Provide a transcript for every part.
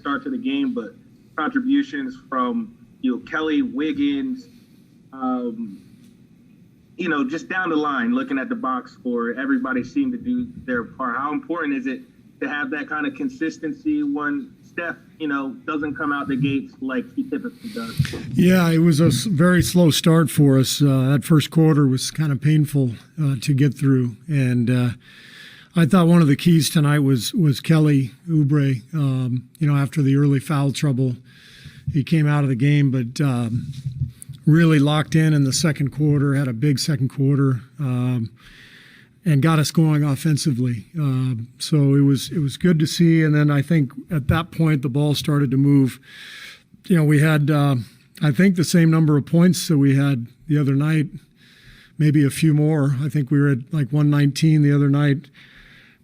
start to the game, but contributions from, Kelly, Wiggins, just down the line, looking at the box score, everybody seemed to do their part. How important is it to have that kind of consistency when Steph, doesn't come out the gates like he typically does? Yeah, it was a very slow start for us. That first quarter was kind of painful to get through. And I thought one of the keys tonight was Kelly Oubre. After the early foul trouble, he came out of the game, but really locked in the second quarter, had a big second quarter, and got us going offensively. So it was good to see. And then I think at that point the ball started to move. We had I think the same number of points that we had the other night, maybe a few more. I think we were at like 119 the other night.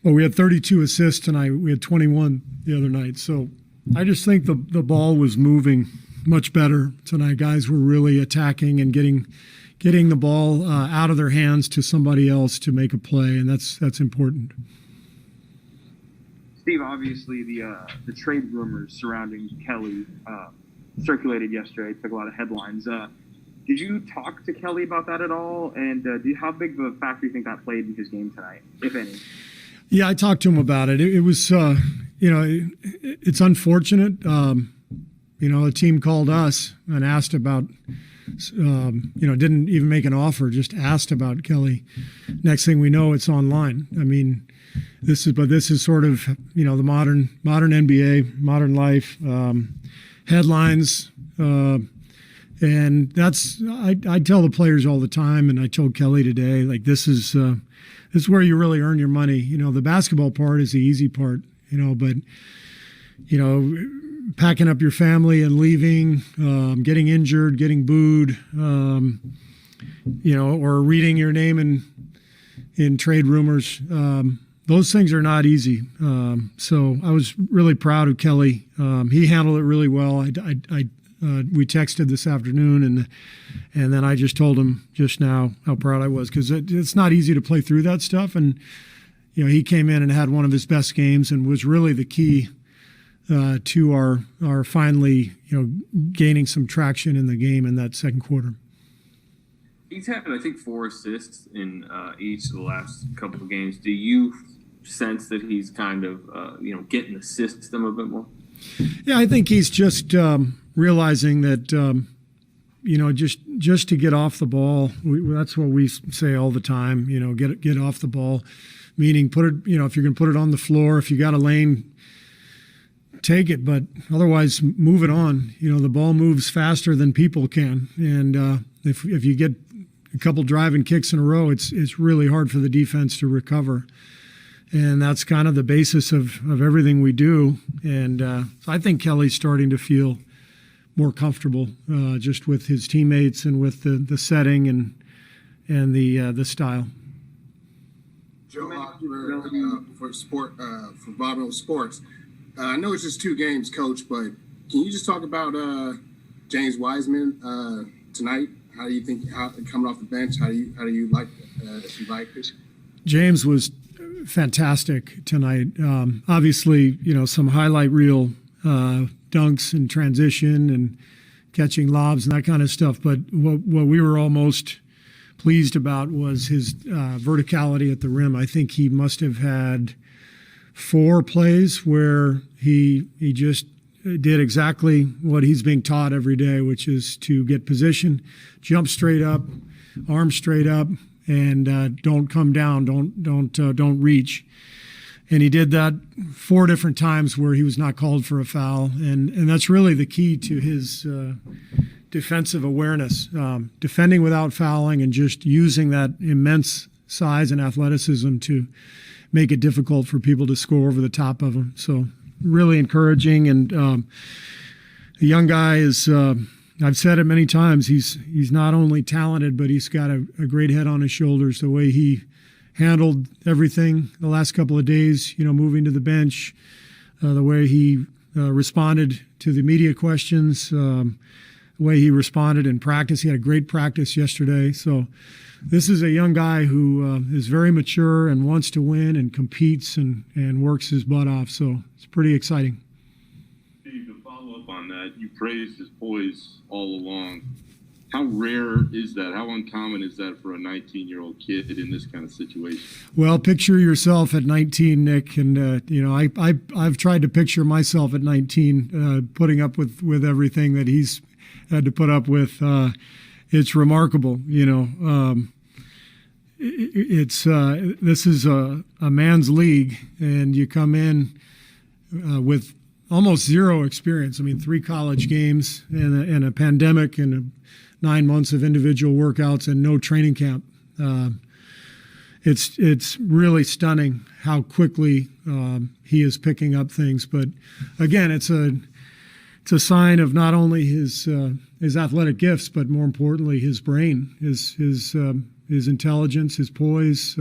But we had 32 assists tonight. We had 21 the other night. So I just think the ball was moving much better tonight. Guys were really attacking and getting the ball out of their hands to somebody else to make a play, and that's important. Steve, obviously the trade rumors surrounding Kelly circulated yesterday. It took a lot of headlines. Did you talk to Kelly about that at all? And how big of a factor do you think that played in his game tonight, if any? Yeah, I talked to him about it. It was, it's unfortunate. A team called us and asked about, didn't even make an offer, just asked about Kelly. Next thing we know, it's online. I mean, this is sort of, the modern NBA, modern life, headlines. And that's, I tell the players all the time, and I told Kelly today, like, this is where you really earn your money. The basketball part is the easy part, but, packing up your family and leaving, getting injured, getting booed, or reading your name in trade rumors. Those things are not easy. So I was really proud of Kelly. He handled it really well. We texted this afternoon, and then I just told him just now how proud I was, because it's not easy to play through that stuff. And he came in and had one of his best games and was really the key to our finally gaining some traction in the game in that second quarter. He's had, I think, 4 assists in each of the last couple of games. Do you sense that he's kind of getting the system a bit more? Yeah, I think he's just realizing that just to get off the ball. That's what we say all the time. Get off the ball, meaning put it. If you're going to put it on the floor, if you got a lane, take it, but otherwise move it on. The ball moves faster than people can, and if you get a couple driving kicks in a row, it's really hard for the defense to recover. And that's kind of the basis of everything we do. And so I think Kelly's starting to feel more comfortable just with his teammates and with the setting and the style. Joe Hockey for Bob Sports. I know it's just 2 games, Coach, but can you just talk about James Wiseman tonight? How do you think coming off the bench? How do you like if you like this? James was fantastic tonight. Obviously, some highlight reel dunks and transition and catching lobs and that kind of stuff. But what we were all most pleased about was his verticality at the rim. I think he must have had 4 plays where he just did exactly what he's being taught every day, which is to get position, jump straight up, arm straight up, and don't come down, don't reach. And he did that 4 different times where he was not called for a foul, and that's really the key to his defensive awareness, defending without fouling and just using that immense size and athleticism to make it difficult for people to score over the top of him. So really encouraging. And the young guy is, I've said it many times, he's not only talented, but he's got a great head on his shoulders. The way he handled everything the last couple of days, moving to the bench, the way he responded to the media questions, the way he responded in practice. He had a great practice yesterday. So this is a young guy who is very mature and wants to win and competes and works his butt off. So it's pretty exciting. Steve, to follow up on that, you praised his poise all along. How rare is that? How uncommon is that for a 19-year-old kid in this kind of situation? Well, picture yourself at 19, Nick, and I've tried to picture myself at 19, putting up with everything that he's had to put up with. It's remarkable, this is a man's league, and you come in with almost zero experience. I mean, 3 college games and a pandemic and 9 months of individual workouts and no training camp. It's really stunning how quickly he is picking up things. But again, it's a sign of not only his athletic gifts, but more importantly, his brain, his intelligence, his poise,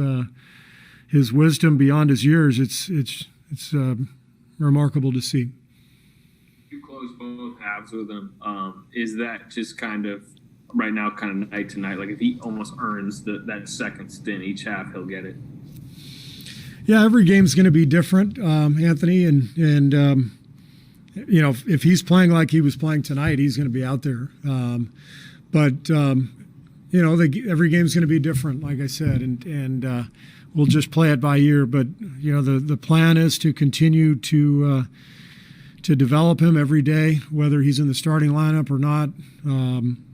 his wisdom beyond his years. It's remarkable to see. You close both halves with him. Is that just kind of right now, kind of night to night? Like if he almost earns that second stint each half, he'll get it. Yeah, every game's going to be different, Anthony, and if he's playing like he was playing tonight, he's going to be out there. Every game's going to be different, like I said, and we'll just play it by ear. But the plan is to continue to develop him every day, whether he's in the starting lineup or not.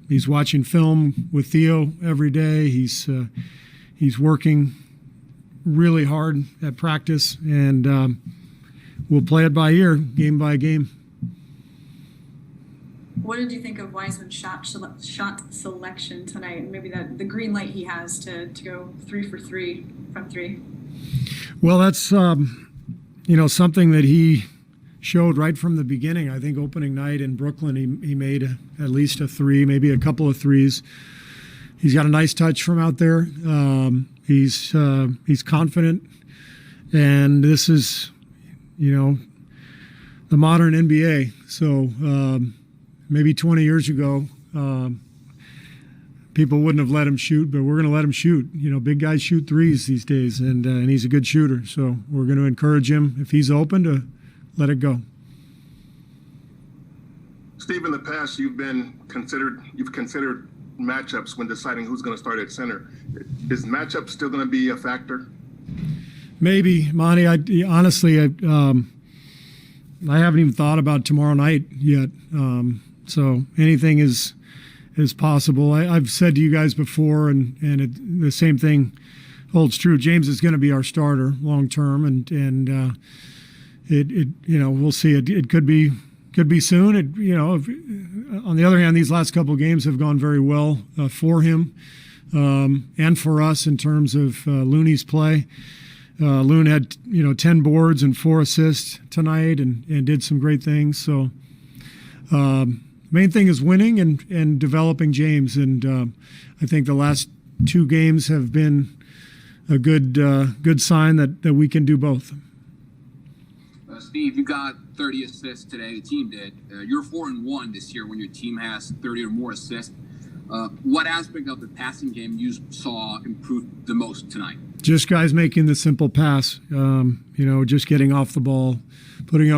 He's watching film with Theo every day. He's working really hard at practice, and we'll play it by ear, game by game. What did you think of Wiseman's shot selection tonight, and maybe the green light he has to go 3 for 3 from 3? Well, that's something that he showed right from the beginning. I think opening night in Brooklyn, he made at least a 3, maybe a couple of 3s. He's got a nice touch from out there. He's confident, and this is, the modern NBA. So maybe 20 years ago, people wouldn't have let him shoot, but we're going to let him shoot. Big guys shoot 3s these days, and he's a good shooter. So we're going to encourage him, if he's open, to let it go. Steve, in the past, you've considered matchups when deciding who's going to start at center. Is matchup still going to be a factor? Maybe, Monty. Honestly, I haven't even thought about tomorrow night yet. So anything is possible. I've said to you guys before, and the same thing holds true. James is going to be our starter long term, and we'll see. It could be soon. On the other hand, these last couple of games have gone very well for him and for us in terms of Looney's play. Loon had 10 boards and 4 assists tonight, and did some great things. So main thing is winning and developing James, and I think the last 2 games have been a good sign that we can do both. Steve, you got 30 assists today. The team did. You're 4-1 this year when your team has 30 or more assists. What aspect of the passing game you saw improve the most tonight? Just guys making the simple pass. Just getting off the ball, putting up